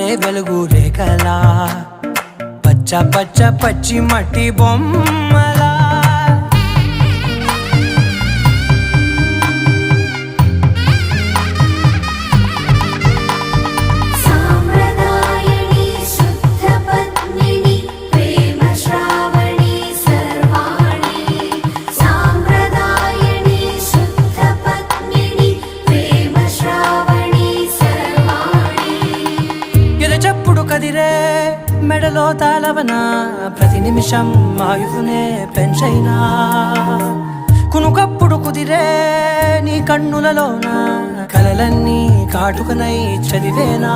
పారే వెలుగు రేఖలా పచ్చ పచ్చ పచ్చి మట్టి బొమ్మలా చెప్పుడు కదిరే మెడలో తాళవన ప్రతి నిమిషం ఆయుధునే పెంచైనా కునుకప్పుడు కుదిరే నీ కన్నులలోన కలలన్నీ కాటుకనై చదివేనా.